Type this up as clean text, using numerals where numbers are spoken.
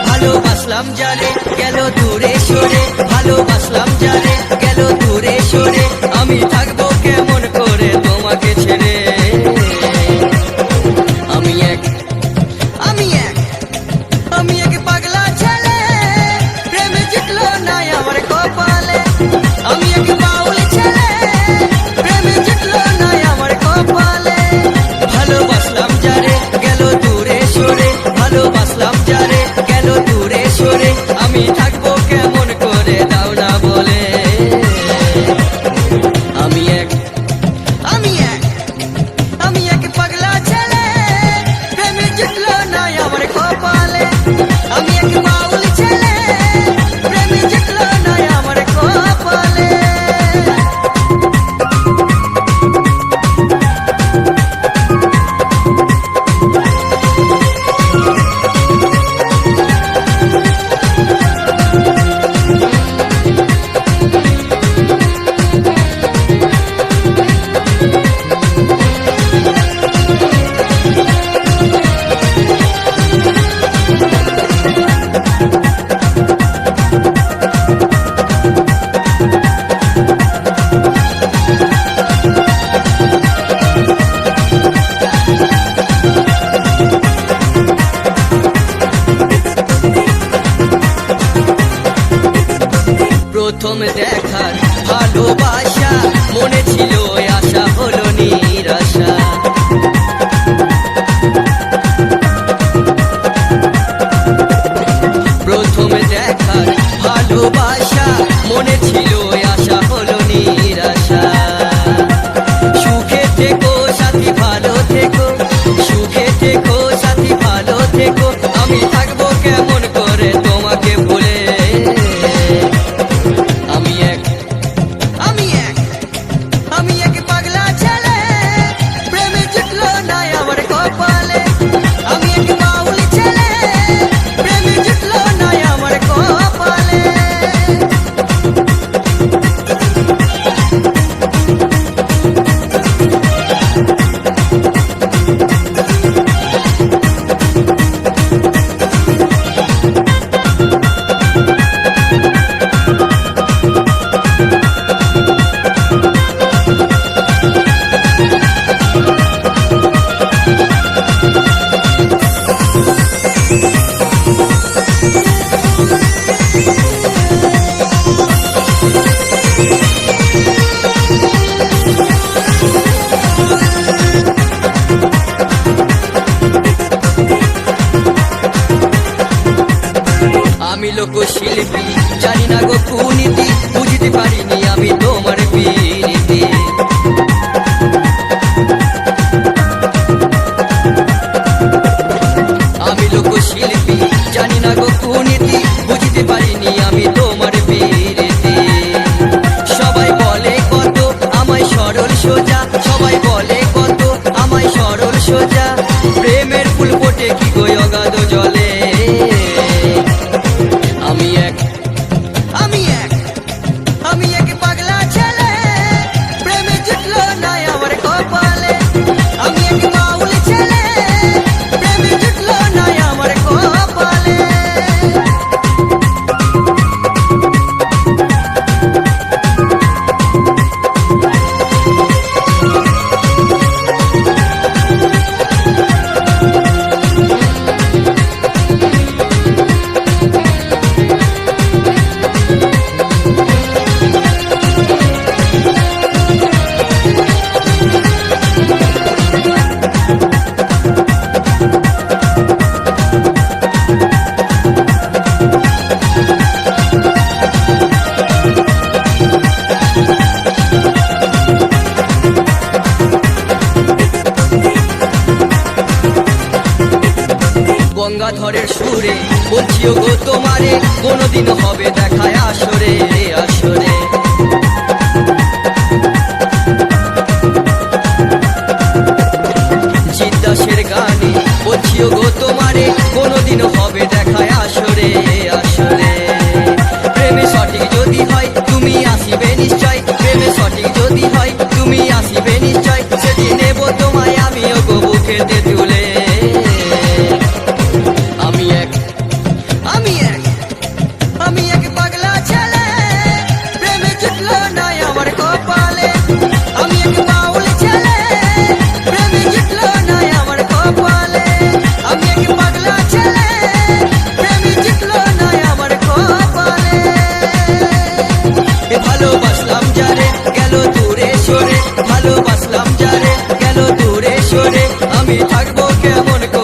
ভালোবাসলাম যারে গেল দূরে সরে, ভালোবাসলাম যারে গেল দূরে সরে, আমি থাকবো কেমন করে তোমাকে ছেড়ে। আমি এক পাগলা ছেলে, প্রেমে জিতলো না আমার কপালে। আমি এক বাউল ছেলে, প্রেমে জিতলো না আমার কপালে। ভালোবাসলাম যারে গেল দূরে সরে, ভালোবাসলাম যারে গেল দূরে সরে, আমি থাকবো কেমন করে দাও না বলে। আমি এক পাগলা ছেলে, প্রেমে জিতলো না আমার কপালে। আমি এক বাউল ছেলে, প্রেমে জিতলো না আমার কপালে। প্রথম দেখার ভালোবাসা মনে ছিল আশা হলো নিরাশা। প্রথম দেখার ভালোবাসা মনে ছিল আশা হলো নিরাশা। সুখে থেকো সাথী ভালো থেকো, সুখে থেকো সাথী ভালো থেকো, আমি থাকবো কেমন করে তোমাকে ভুলে। আমি এক পাগলা ছেলে, প্রেমে জিতলো না আমার কপালে। আমি এক বাউল ছেলে, প্রেমে জিতলো না আমার কপালে। আমি লোকশিল্পী, জানি না গো কুনীতি, বুঝতে পারিনি আমি তোমার প্রীতি। আমি লোকশিল্পী, জানি না গো কুনীতি, বুঝতে পারিনি আমি তোমার প্রীতি। সবাই বলে কত আমায় সরল সোজা, সবাই বলে কত আমায় সরল সোজা, প্রেমের ফুল ফোটে কি গো অগাধ জলে। আমি এক পাগলা ছেলে, প্রেমে জিতলো না আমার কপালে। আমি এক বাউল ছেলে, প্রেমে জিতলো না আমার কপালে। ঝড়ের সুরে বলছিও গো তোমারে কোনোদিন হবে দেখায় আসরে আসরে। জিদ্দাসের গানে বলছিও গো তোমারে কোনোদিন হবে দেখায় আসরে আসরে। প্রেমে সঠিক যদি হয় তুমি আসিবে নিশ্চয়, প্রেমে সঠিক যদি হয় তুমি আসিবে নিশ্চয়, সেদিন নেব তোমায় আমিও গো বুকেতে তুলে। আমি এক পাগলা ছেলে, প্রেমে জুটলো না আমার কপালে। আমি এক বাউল ছেলে, প্রেমে জুটলো না আমার কপালে। আমি এক পাগলা ছেলে, প্রেমে জুটলো না আমার কপালে। ভালোবাসলাম যারে গেল দূরে সরে, ভালোবাসলাম যারে গেল দূরে সরে, আমি থাকবো কেমন করে